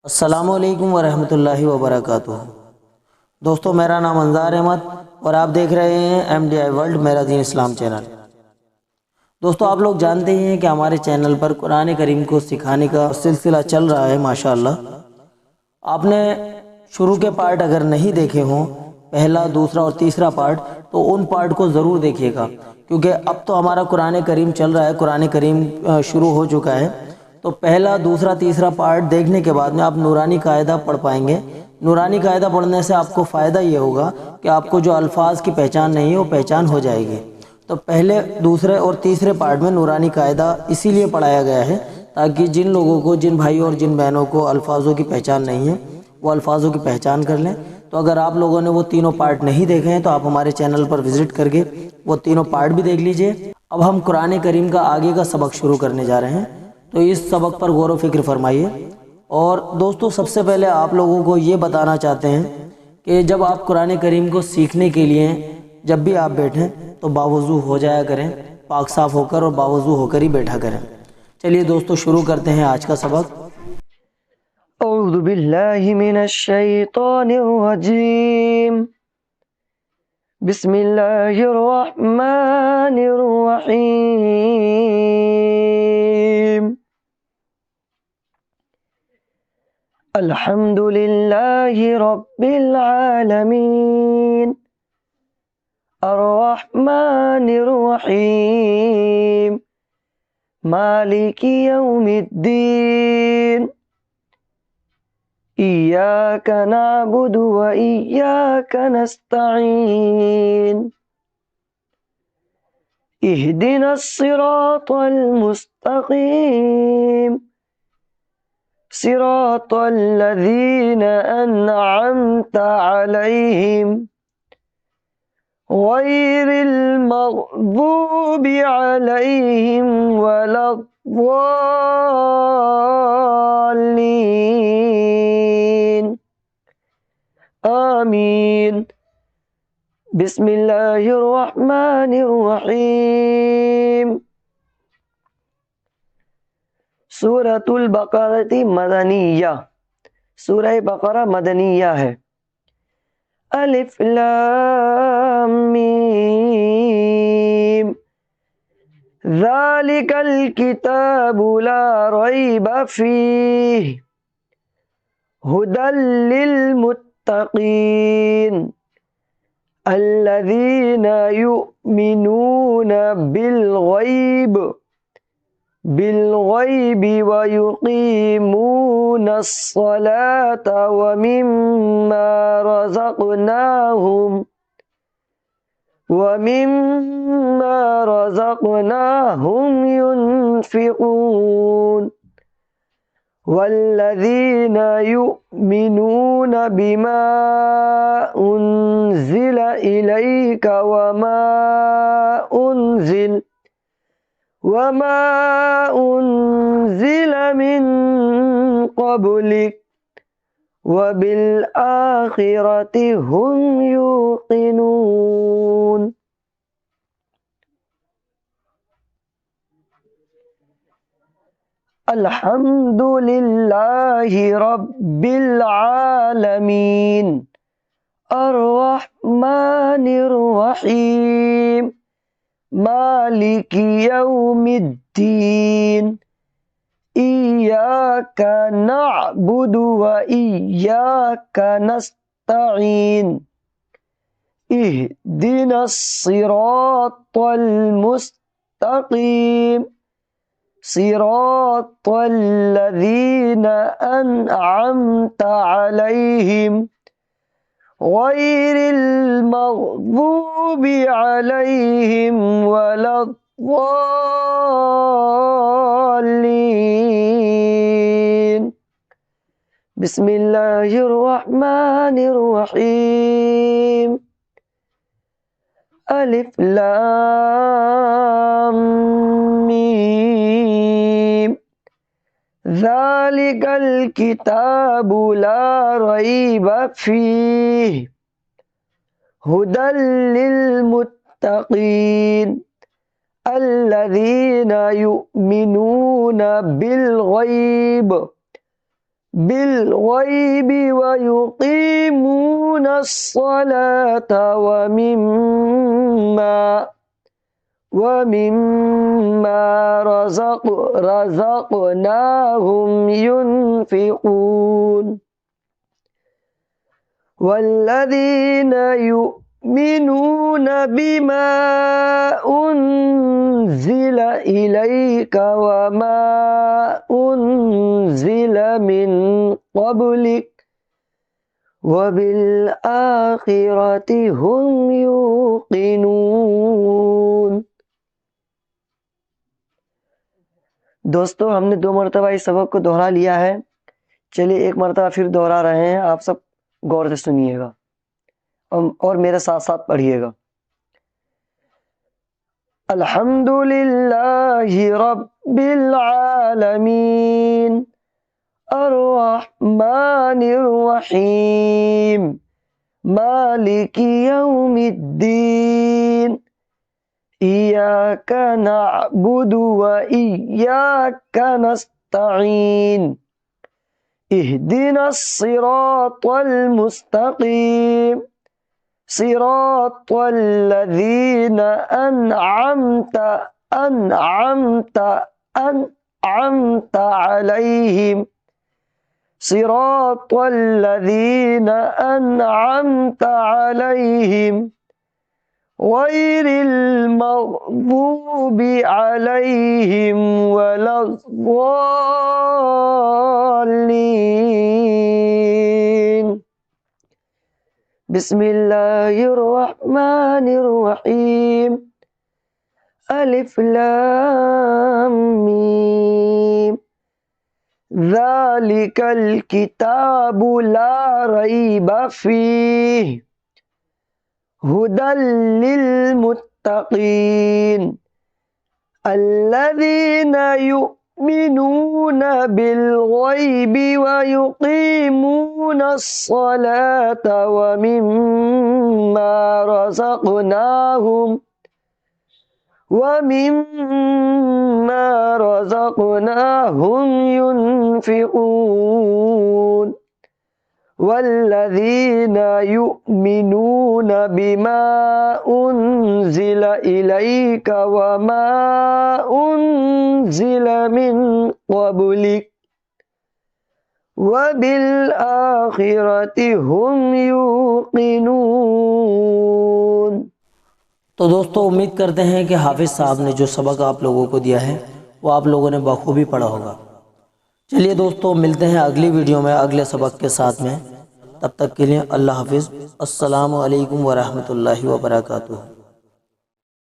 अस्सलामुअलैकुम वरहमतुल्लाहि वबरकातुहू। दोस्तों, मेरा नाम अंजार अहमद और आप देख रहे हैं MDI वर्ल्ड मेरा दीन इस्लाम चैनल। दोस्तों, आप लोग जानते ही हैं कि हमारे चैनल पर कुरान करीम को सिखाने का सिलसिला चल रहा है माशाअल्लाह। आपने शुरू के पार्ट अगर नहीं देखे हों, पहला, दूसरा और तीसरा पार्ट, तो उन पार्ट को ज़रूर देखिएगा, क्योंकि अब तो हमारा कुरान करीम चल रहा है, कुरान करीम शुरू हो चुका है। तो पहला, दूसरा, तीसरा पार्ट देखने के बाद में आप नूरानी कायदा पढ़ पाएंगे। नूरानी कायदा पढ़ने से आपको फ़ायदा ये होगा कि आपको जो अल्फाज की पहचान नहीं है वो पहचान हो जाएगी। तो पहले, दूसरे और तीसरे पार्ट में नूरानी कायदा इसीलिए पढ़ाया गया है ताकि जिन लोगों को, जिन भाइयों और जिन बहनों को अल्फाजों की पहचान नहीं है वो अल्फाजों की पहचान कर लें। तो अगर आप लोगों ने वो तीनों पार्ट नहीं देखे हैं तो आप हमारे चैनल पर विज़िट करके वो तीनों पार्ट भी देख लीजिए। अब हम कुरान करीम का आगे का सबक शुरू करने जा रहे हैं, तो इस सबक पर गौर व फिक्र फरमाइए। और दोस्तों, सबसे पहले आप लोगों को ये बताना चाहते हैं कि जब आप कुरान करीम को सीखने के लिए जब भी आप बैठें तो बावज़ू हो जाया करें, पाक साफ़ होकर और बावज़ू होकर ही बैठा करें। चलिए दोस्तों, शुरू करते हैं आज का सबक। औज़ु बिल्लाहि मिनश शैतानिर रजीम। बिस्मिल्लाहिर रहमानिर रहीम। अल्हम्दुलिल्लाहि रब्बिल आलमीन। अर्रहमानिर रहीम। मालिकि यौमिद्दीन। इय्याका नअबुदु व इय्याका नस्तईन। इहदिनस सिरातल मुस्तकीम। सिरातल लज़ीना अन्अमता अलैहिम गैरिल मग़ज़ूबि अलैहिम वलद्दॉल्लीन। आमीन। बिस्मिल्लाहिर्रहमानिर्रहीम। सूरतुल बकरती मदनिया। सूरह बकरा मदनिया है। अलिफ लाम मीम। ज़ालिकल किताबु ला रैब फीह हुदल लिल मुत्तकीन अल्लज़ीना युमिनूना बिल गैबि व युकीमूनस सलाता व मिम्मा रज़क़नाहुम युनफ़िक़ून। वल्लज़ीना युमिनूना बिमा उन्ज़िला इलैका वमा उन्ज़िला मिन क़ब्लिक वबिल आखिरति हुम यूक़िनून। अल्हम्दुलिल्लाहि रब्बिल आलमीन। अर्रहमानिर रहीम। मालिकि यौमिद्दीन। इय्याका नअबुदु व इय्याका नस्तईन। इहदिनस सिरातल मुस्तकीम। सिरातल लज़ीना अन्अमता अलैहिम गैरिल मग़ज़ूबि अलैहिम वलद्दॉल्लीन। बिस्मिल्लाहिर्रहमानिर्रहीम। अलिफ लाम मीम। ज़ालिकल किताबु ला रैब फीह हुदल लिल मुत्तकीन अल्लज़ीना युमिनूना बिल गैब بالغيب ويقيمون الصلاة ومما رزقناهم ينفقون والذين يؤمنون بما أنزل إليك وما أنزل من قبلك وبالآخرة هم يوقنون। दोस्तों, हमने 2 मरतबा इस सबक को दोहरा लिया है। चलिए एक मरतबा फिर दोहरा रहे हैं, आप सब गौर से सुनिएगा और मेरे साथ साथ पढ़िएगा। अल्हम्दुलिल्लाहि रब्बिल आलमीन अर्रहमानिर रहीम मालिकी यौमिद्दीन इय्याका नअबुदु व इय्याका नस्तईन इहदिनस सिरातल मुस्तकीम सिरातल लज़ीना अनअमत अलैहिम सिरातल लज़ीना अनअमत अलैहिम गैरिल मग़ज़ूबि अलैहिम वलज़्ज़ाल्लीन। बिस्मिल्लाहिर्रहमानिर्रहीम अलिफ लाम मीम ज़ालिकल किताबु ला रैब फीह हुदल लिल मुत्तकीन अल्लज़ीना युमिनून बिल गैबि व युकीमून अस्सलात व मिम्मा रज़क़नाहुम युनफ़िक़ून वल्लज़ीना युमिनून बिमा उन्ज़िल इलैक वमा उन्ज़िल मिन क़ब्लिक वबिल आखिरति हुम यूक़िनून। तो दोस्तों, उम्मीद करते हैं कि हाफिज़ साहब ने जो सबक आप लोगों को दिया है वो आप लोगों ने बखूबी पढ़ा होगा। चलिए दोस्तों, मिलते हैं अगली वीडियो में अगले सबक के साथ में। तब तक के लिए अल्लाह हाफिज़। अस्सलामु अलैकुम व रहमतुल्लाहि व बरकातुहू।